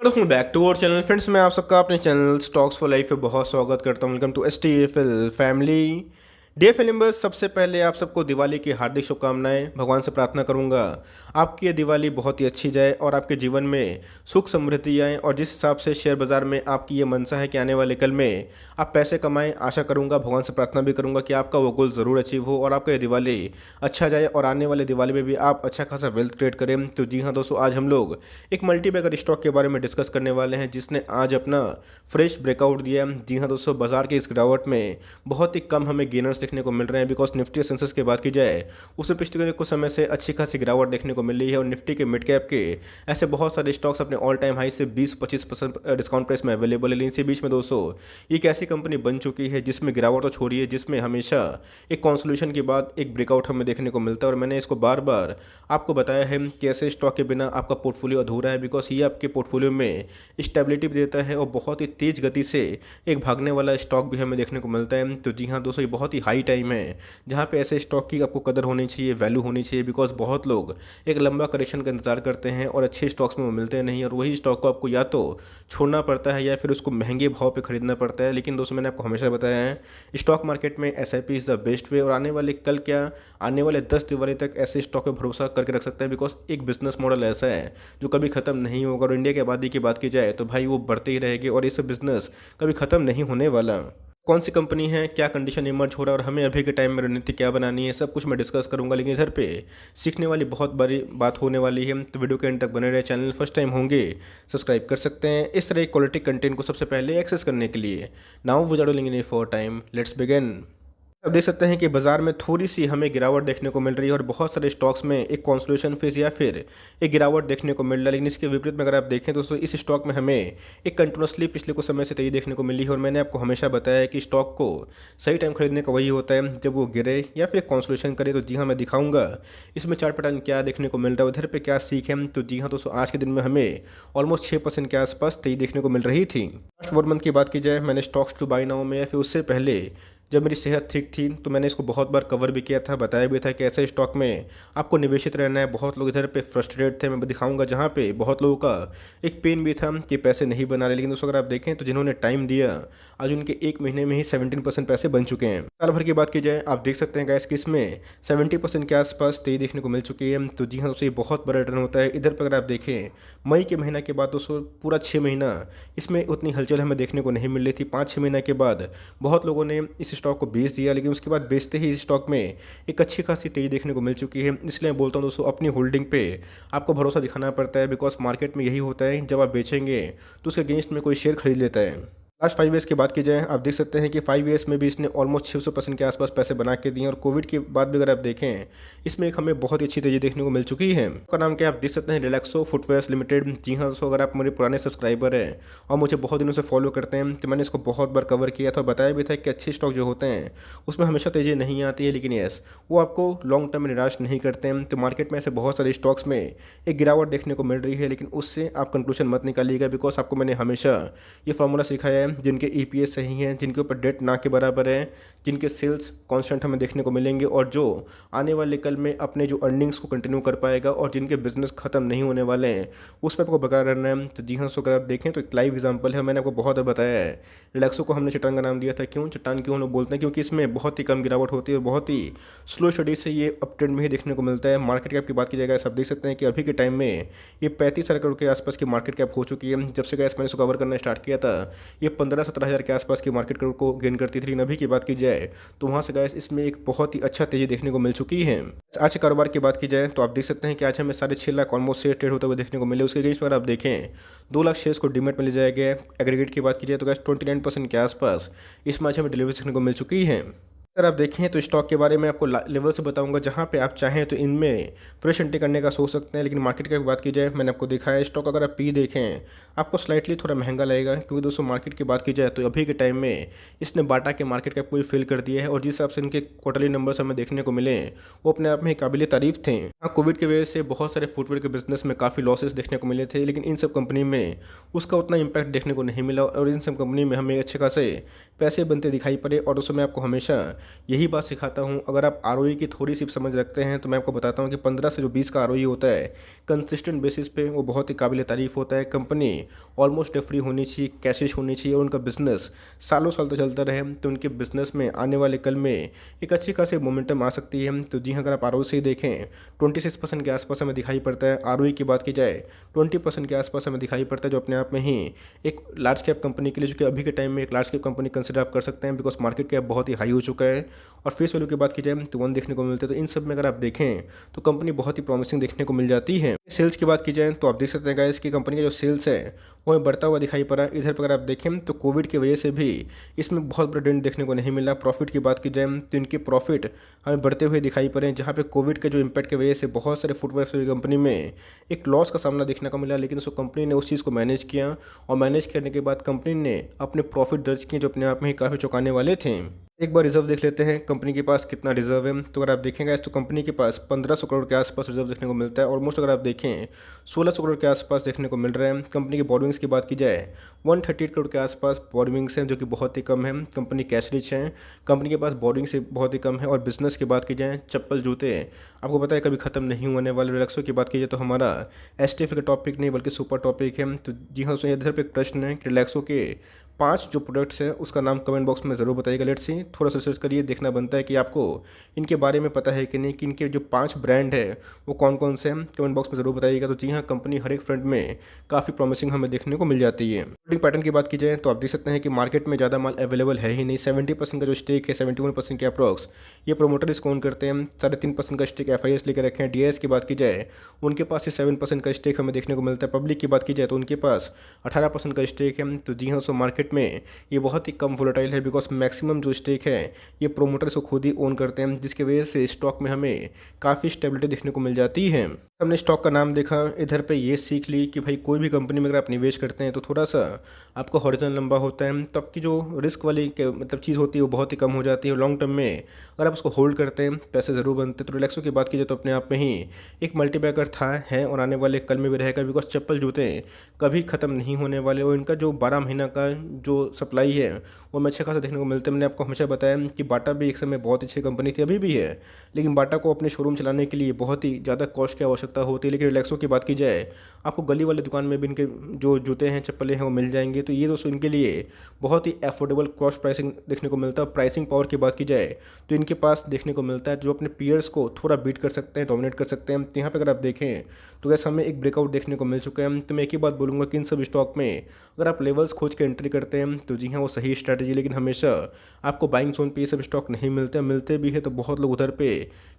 Welcome back to our channel friends. मैं आप सबका अपने चैनल स्टॉक्स फॉर लाइफ पे बहुत स्वागत करता हूं। Welcome to STFL family. Dear family members, सबसे पहले आप सबको दिवाली की हार्दिक शुभकामनाएं। भगवान से प्रार्थना करूंगा आपकी ये दिवाली बहुत ही अच्छी जाए और आपके जीवन में सुख समृद्धि आए। और जिस हिसाब से शेयर बाज़ार में आपकी ये मनसा है कि आने वाले कल में आप पैसे कमाएं, आशा करूंगा, भगवान से प्रार्थना भी करूंगा कि आपका वो गोल ज़रूर अचीव हो और आपका ये दिवाली अच्छा जाए और आने वाले दिवाली में भी आप अच्छा खासा वेल्थ क्रिएट करें। तो जी हाँ दोस्तों, आज हम लोग एक मल्टीबैगर स्टॉक के बारे में डिस्कस करने वाले हैं जिसने आज अपना फ्रेश ब्रेकआउट दिया। जी हाँ दोस्तों, बाजार की इस गिरावट में बहुत ही कम हमें गेनर्स देखने को मिल रहे हैं। बिकॉज निफ्टी सेंसेस की बात की जाए उसमें पिछले कुछ समय से अच्छी खासी गिरावट देखने को मिल रही है और निफ्टी के मिड कैप के ऐसे बहुत सारे स्टॉक्स अपने ऑल टाइम हाई से 20-25% डिस्काउंट प्राइस में अवेलेबल है। लेकिन इसी बीच में दोस्तों ये एक ऐसी कंपनी बन चुकी है जिसमें गिरावट तो छोड़िए, जिसमें हमेशा एक कॉन्सोल्यूशन के बाद एक ब्रेकआउट हमें देखने को मिलता है। और मैंने इसको बार बार आपको बताया है कि ऐसे स्टॉक के बिना आपका पोर्टफोलियो अधूरा है। बिकॉज ये आपके पोर्टफोलियो में स्टेबिलिटी भी देता है और बहुत ही तेज़ गति से एक भागने वाला स्टॉक भी हमें देखने को मिलता है। तो जी हाँ दोस्तों, ये बहुत ही हाई टाइम है जहाँ पे ऐसे स्टॉक की आपको कदर होनी चाहिए, वैल्यू होनी चाहिए। बिकॉज बहुत लोग एक लंबा करेक्शन का इंतजार करते हैं और अच्छे स्टॉक्स में वो मिलते नहीं, और वही स्टॉक को आपको या तो छोड़ना पड़ता है या फिर उसको महंगे भाव पे खरीदना पड़ता है। लेकिन दोस्तों, मैंने आपको हमेशा बताया है स्टॉक मार्केट में SIP is the best way. और आने वाले कल क्या, आने वाले 10 दिवाली तक ऐसे स्टॉक पे भरोसा करके रख सकते हैं। बिकॉज एक बिजनेस मॉडल ऐसा है जो कभी ख़त्म नहीं होगा। और इंडिया की आबादी की बात की जाए तो भाई वो बढ़ते ही रहेगी और ये सब बिजनेस कभी ख़त्म नहीं होने वाला। कौन सी कंपनी है, क्या कंडीशन इमर्ज हो रहा है और हमें अभी के टाइम में रणनीति क्या बनानी है, सब कुछ मैं डिस्कस करूंगा। लेकिन इधर पे सीखने वाली बहुत बड़ी बात होने वाली है, तो वीडियो के एंड तक बने रहे। चैनल फर्स्ट टाइम होंगे सब्सक्राइब कर सकते हैं इस तरह क्वालिटी कंटेंट को सबसे पहले एक्सेस करने के लिए। नाउ विदाउट लिंग फॉर टाइम, लेट्स बिगिन। अब देख सकते हैं कि बाजार में थोड़ी सी हमें गिरावट देखने को मिल रही है और बहुत सारे स्टॉक्स में एक कॉन्सोलेशन फेज या फिर एक गिरावट देखने को मिल रहा है। लेकिन इसके विपरीत में अगर आप देखें तो इस स्टॉक में हमें एक कंटिन्यूसली पिछले कुछ समय से तेजी देखने को मिली है। और मैंने आपको हमेशा बताया है कि स्टॉक को सही टाइम खरीदने का वही होता है जब वो गिरे या फिर कॉन्सोलेशन करे। तो जी हाँ, मैं दिखाऊंगा इसमें चार्ट पैटर्न क्या देखने को मिल रहा है, उधर पर क्या सीख है। तो जी हाँ दोस्तों, आज के दिन में हमें ऑलमोस्ट 6% के आसपास तेजी देखने को मिल रही थी। लास्ट 1 मंथ की बात की जाए, मैंने स्टॉक्स टू बाई नाउ में या फिर उससे पहले जब मेरी सेहत ठीक थी तो मैंने इसको बहुत बार कवर भी किया था, बताया भी था कि ऐसे स्टॉक में आपको निवेशित रहना है। बहुत लोग इधर पे फ्रस्ट्रेट थे, मैं दिखाऊंगा जहाँ पे बहुत लोगों का एक पेन भी था कि पैसे नहीं बना रहे। लेकिन दोस्तों अगर आप देखें तो जिन्होंने टाइम दिया आज उनके 1 महीने में ही 17% पैसे बन चुके हैं। साल भर की बात की जाए, आप देख सकते हैं गैस कि इसमें 70% के आसपास तेजी देखने को मिल चुकी है। तो जी हाँ दोस्तों, ये बहुत बड़ा रिटर्न होता है। इधर पर अगर आप देखें मई के महीना के बाद दोस्तों पूरा 6 महीना इसमें उतनी हलचल हमें देखने को नहीं मिल रही थी। 5-6 महीने के बाद बहुत लोगों ने इस स्टॉक को बेच दिया, लेकिन उसके बाद बेचते ही इस स्टॉक में एक अच्छी खासी तेजी देखने को मिल चुकी है। इसलिए मैं बोलता हूँ दोस्तों, अपनी होल्डिंग पे आपको भरोसा दिखाना पड़ता है। बिकॉज मार्केट में यही होता है, जब आप बेचेंगे तो उसके अगेंस्ट में कोई शेयर खरीद लेता है। लास्ट 5 ईयर्स की बात की जाए, आप देख सकते हैं कि 5 ईयर्स में भी इसने ऑलमोस्ट 600% के आसपास पैसे बना के दिए। और कोविड के बाद भी अगर आप देखें इसमें एक हमें बहुत ही अच्छी तेजी देखने को मिल चुकी है। उसका नाम क्या आप देख सकते हैं, रिलैक्सो फुटवेयर्स लिमिटेड। जी हाँ दोस्तों, अगर आप मेरे पुराने सब्सक्राइबर हैं और मुझे बहुत दिनों से फॉलो करते हैं तो मैंने इसको बहुत बार कवर किया था, बताया भी था कि अच्छे स्टॉक जो होते हैं उसमें हमेशा तेजी नहीं आती है, लेकिन यस वो आपको लॉन्ग टर्म में निराश नहीं करते हैं। तो मार्केट में ऐसे बहुत सारे स्टॉक्स में एक गिरावट देखने को मिल रही है, लेकिन उससे आप कंक्लूजन मत निकालिएगा। बिकॉज आपको मैंने हमेशा ये फॉर्मूला सिखाया है, जिनके EPS सही हैं, जिनके ऊपर डेट ना के बराबर है, जिनके सेल्स कांस्टेंट हमें देखने को मिलेंगे और जो आने वाले कल में अपने जो अर्निंग्स को कंटिन्यू कर पाएगा और जिनके बिजनेस खत्म नहीं होने वाले हैं, उस पर आपको बरकरार रहना है। तो जी हाँ, सो अगर आप देखें तो एक लाइव एग्जांपल है, मैंने आपको बहुत बार बताया है। रिलैक्सो को हमने चट्टान का नाम दिया था। क्यों चट्टान, क्यों हम लोग बोलते हैं? क्योंकि इसमें बहुत ही कम गिरावट होती है और बहुत ही स्लो स्टडी से ये अप ट्रेंड में ही देखने को मिलता है। मार्केट कैप की बात की जाएगा, आप देख सकते हैं कि अभी के टाइम में ये 35,000 करोड़ के आसपास की मार्केट कैप हो चुकी है। जब से गैस मैंने इसको कवर करना स्टार्ट किया था ये 15-17 हज़ार के आसपास की मार्केट कैप को गेन करती थी। लेकिन अभी की बात की जाए तो वहाँ से गैस इसमें एक बहुत ही अच्छा तेजी देखने को मिल चुकी है। आज के कारोबार की बात की जाए तो आप देख सकते हैं कि आज हमें 6.5 लाख ऑलमोस्ट शेयर ट्रेड होते हुए देखने को मिले। उसके अगेंस्ट अगर आप देखें 2 लाख शेयर्स को डीमेट में ले जाया गया। एग्रीगेट की बात की जाए तो गैस 29% के आसपास इसमें आज हमें डिलीवरी देखने को मिल चुकी है। अगर आप देखें तो स्टॉक के बारे में आपको लेवल से बताऊंगा, जहां पे आप चाहें तो इनमें फ्रेश एंट्री करने का सोच सकते हैं। लेकिन मार्केट की बात की जाए, मैंने आपको दिखाया स्टॉक अगर आप पी देखें आपको स्लाइटली थोड़ा महंगा लगेगा। क्योंकि दोस्तों मार्केट की बात की जाए तो अभी के टाइम में इसने बाटा के मार्केट कैप को भी फिल कर दिया है और जिस हिसाब से इनके क्वार्टरली नंबर्स हमें देखने को मिले वो अपने आप में काबिल तारीफ थे। हाँ, कोविड की वजह से बहुत सारे फुटवेयर के बिजनेस में काफ़ी लॉसेस देखने को मिले थे, लेकिन इन सब कंपनी में उसका उतना इंपैक्ट देखने को नहीं मिला और इन सब कंपनी में हमें अच्छे खासे पैसे बनते दिखाई पड़े। और दोस्तों मैं आपको हमेशा यही बात सिखाता हूँ, अगर आप ROE की थोड़ी सी समझ रखते हैं तो मैं आपको बताता हूँ कि 15 से जो 20 का ROE होता है कंसिस्टेंट बेसिस पे वो बहुत ही काबिल तारीफ होता है। कंपनी ऑलमोस्ट डेट फ्री होनी चाहिए, कैशिश होनी चाहिए और उनका बिजनेस सालों साल तक चलता रहे, तो उनके बिजनेस में आने वाले कल में एक अच्छी खासी मोमेंटम आ सकती है। तो जी हाँ, अगर आप ROC देखें 26% के आसपास हमें दिखाई पड़ता है। ROE की बात की जाए 20% के आसपास हमें दिखाई पड़ता है, जो अपने आप में ही एक लार्ज कैप कंपनी के लिए, जो कि अभी के टाइम में एक लार्ज कैप कंपनी कंसिडर आप कर सकते हैं, बिकॉज मार्केट कैप बहुत ही हाई हो चुका है। और फेस वैल्यू की बात की जाए तो 1 देखने को मिलते हैं। तो इन सब में अगर आप देखें तो कंपनी बहुत ही प्रॉमिसिंग देखने को मिल जाती है। सेल्स की बात की जाए तो आप देख सकते हैं गाइस कि कंपनी का जो सेल्स है वो बढ़ता हुआ दिखाई पड़ा। इधर पर अगर आप देखें तो कोविड की वजह से भी इसमें बहुत बड़ा डेंट देखने को नहीं मिला। प्रॉफिट की बात की जाए तो इनके प्रॉफिट हमें बढ़ते हुए दिखाई पड़े, जहाँ पे कोविड के जो इम्पैक्ट की वजह से बहुत सारे फुटवेयर कंपनी में एक लॉस का सामना देखने को मिला, लेकिन उसको कंपनी ने उस चीज़ को मैनेज किया और मैनेज करने के बाद कंपनी ने अपने प्रॉफिट दर्ज किए, जो अपने आप में ही काफ़ी चौंकाने वाले थे। एक बार रिजर्व देख लेते हैं कंपनी के पास कितना रिजर्व है। तो अगर आप देखेंगे तो कंपनी के पास 1500 करोड़ के आसपास रिजर्व देखने को मिलता है। ऑलमोस्ट अगर आप देखें 1600 करोड़ के आसपास देखने को मिल रहा है। कंपनी की बोरोइंग्स की बात की जाए 138 करोड़ के आसपास बोरोइंग्स हैं, जो कि बहुत ही कम है। कंपनी कैश रिच है, कंपनी के पास बोरोइंग से बहुत ही कम है। और बिजनेस की बात की जाए, चप्पल जूते आपको पता है कभी खत्म नहीं होने वाले। रिलैक्सो की बात की जाए तो हमारा STF का टॉपिक नहीं बल्कि सुपर टॉपिक है। तो जी हाँ, उसमें इधर पे एक प्रश्न है कि रिलैक्सो के 5 जो प्रोडक्ट्स हैं उसका नाम कमेंट बॉक्स में ज़रूर बताइएगा। लेट्स सी, थोड़ा सा सर्च करिए, देखना बनता है कि आपको इनके बारे में पता है कि नहीं, कि इनके जो 5 ब्रांड है वो कौन कौन से हैं, कमेंट बॉक्स में ज़रूर बताइएगा। तो जी हाँ, कंपनी हर एक फ्रंट में काफ़ी प्रॉमिसिंग हमें देखने को मिल जाती है। होल्डिंग पैटर्न की बात की जाए तो आप देख सकते हैं कि मार्केट में ज़्यादा माल अवेलेबल है ही नहीं। 70% का जो स्टेक है, 71% के अप्रॉक्स ये प्रोमोटर इसको ओन करते हैं। 3.5% का स्टेक FIS लेकर रखे हैं। DIS की बात की जाए उनके पास ही 7% का स्टेक हमें देखने को मिलता है। पब्लिक की बात की जाए तो उनके पास 18% का स्टेक है। तो जी हाँ, सो मार्केट में ये बहुत ही कम वोलेटाइल है, बिकॉज मैक्सिमम जो स्टेक है ये प्रोमोटर्स को खुद ही ओन करते हैं, जिसकी वजह से स्टॉक में हमें काफ़ी स्टेबिलिटी देखने को मिल जाती है। हमने स्टॉक का नाम देखा, इधर पे ये सीख ली कि भाई कोई भी कंपनी में अगर आप निवेश करते हैं तो थोड़ा सा आपका हॉरिजॉन लंबा होता है, तो आपकी जो रिस्क वाली मतलब चीज़ होती है वो बहुत ही कम हो जाती है। लॉन्ग टर्म में अगर आप उसको होल्ड करते हैं पैसे ज़रूर बनते हैं। तो रिलैक्सो की बात की जाए तो अपने आप में ही एक मल्टीबैगर था, है और आने वाले कल में भी रहेगा, बिकॉज चप्पल जूते कभी ख़त्म नहीं होने वाले। और इनका जो 12 महीना का जो सप्लाई है वो हमें अच्छा खासा देखने को मिलता है। मैंने आपको हमेशा बताया कि बाटा भी एक समय बहुत अच्छी कंपनी थी, अभी भी है, लेकिन बाटा को अपने शोरूम चलाने के लिए बहुत ही ज़्यादा कॉस्ट की आवश्यकता होती है। लेकिन रिलैक्सो की बात की जाए आपको गली वाले दुकान में भी इनके जो जूते हैं, चप्पलें हैं वो मिल जाएंगे। तो ये दोस्तों इनके लिए बहुत ही अफोर्डेबल कॉस्ट प्राइसिंग देखने को मिलता है। प्राइसिंग पावर की बात की जाए तो इनके पास देखने को मिलता है जो अपने पीयर्स को थोड़ा बीट कर सकते हैं, डोमिनेट कर सकते हैं। तो यहाँ पर अगर आप देखें तो वैसे हमें एक ब्रेकआउट देखने को मिल चुका है। तो मैं एक ही बात बोलूँगा कि इन सब स्टॉक में अगर आप लेवल्स खोज के एंट्री करते हैं तो जी हाँ वो सही स्ट्रैटेजी, लेकिन हमेशा आपको बाइंग जोन पे ये सब स्टॉक नहीं मिलते भी है तो बहुत लोग उधर पे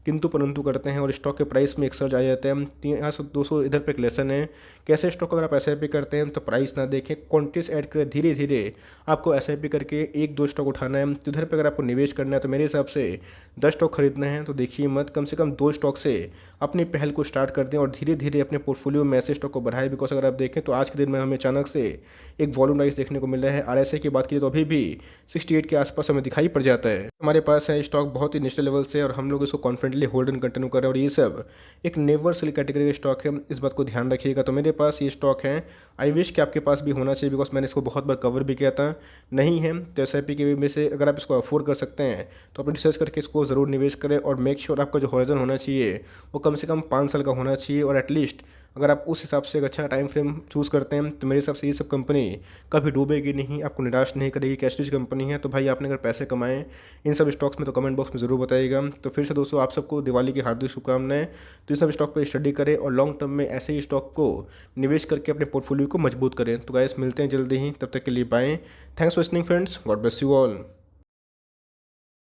किंतु परंतु करते हैं और स्टॉक के प्राइस में एक सर्ज आ जाता है। तो यहाँ से दोस्तों इधर पे एक लेसन है, कैसे स्टॉक अगर आप SIP करते हैं तो प्राइस ना देखें, क्वांटिटीज ऐड करें, धीरे धीरे आपको SIP करके 1-2 स्टॉक उठाना है। तो इधर पे अगर आपको निवेश करना है तो मेरे हिसाब से 10 स्टॉक खरीदना है तो देखिए मत, कम से कम 2 स्टॉक से अपनी पहल को स्टार्ट कर दें और धीरे धीरे अपने पोर्टफोलियो में ऐसे स्टॉक को बढ़ाएं। बिकॉज अगर आप देखें तो आज के दिन में हमें अचानक से एक वॉल्यूम राइज देखने को मिल रहा है। RSI की बात की तो अभी भी 68 के आसपास हमें दिखाई पड़ जाता है। हमारे पास है स्टॉक बहुत ही निश्चित लेवल से और हम लोग इसको कॉन्फिडेंटली होल्ड एंड कंटिन्यू कर रहे हैं और ये सब एक नेवर सेल कैटेगरी का स्टॉक है, इस बात को ध्यान रखिएगा। तो मेरे पास ये स्टॉक है, आई विश कि आपके पास भी होना चाहिए, बिकॉज मैंने इसको बहुत बार कवर भी किया था। नहीं है तो SIP के में से अगर आप इसको अफोर्ड कर सकते हैं तो आप रिसर्च करके इसको ज़रूर निवेश करें और मेक श्योर आपका जो हॉरिजन होना चाहिए वो कम से कम 5 साल का होना चाहिए। और एटलीस्ट अगर आप उस हिसाब से एक अच्छा टाइम फ्रेम चूज़ करते हैं तो मेरे हिसाब से ये सब कंपनी कभी डूबेगी नहीं, आपको निराश नहीं करेगी, कैश रिच कंपनी है। तो भाई आपने अगर पैसे कमाए इन सब स्टॉक्स में तो कमेंट बॉक्स में ज़रूर बताइएगा। तो फिर से दोस्तों आप सबको दिवाली की हार्दिक शुभकामनाएं। तो इस सब स्टॉक पर स्टडी करें और लॉन्ग टर्म में ऐसे ही स्टॉक को निवेश करके अपने पोर्टफोलियो को मजबूत करें। तो गाइस मिलते हैं जल्दी ही, तब तक के लिए bye. Thanks for listening friends, God bless you all.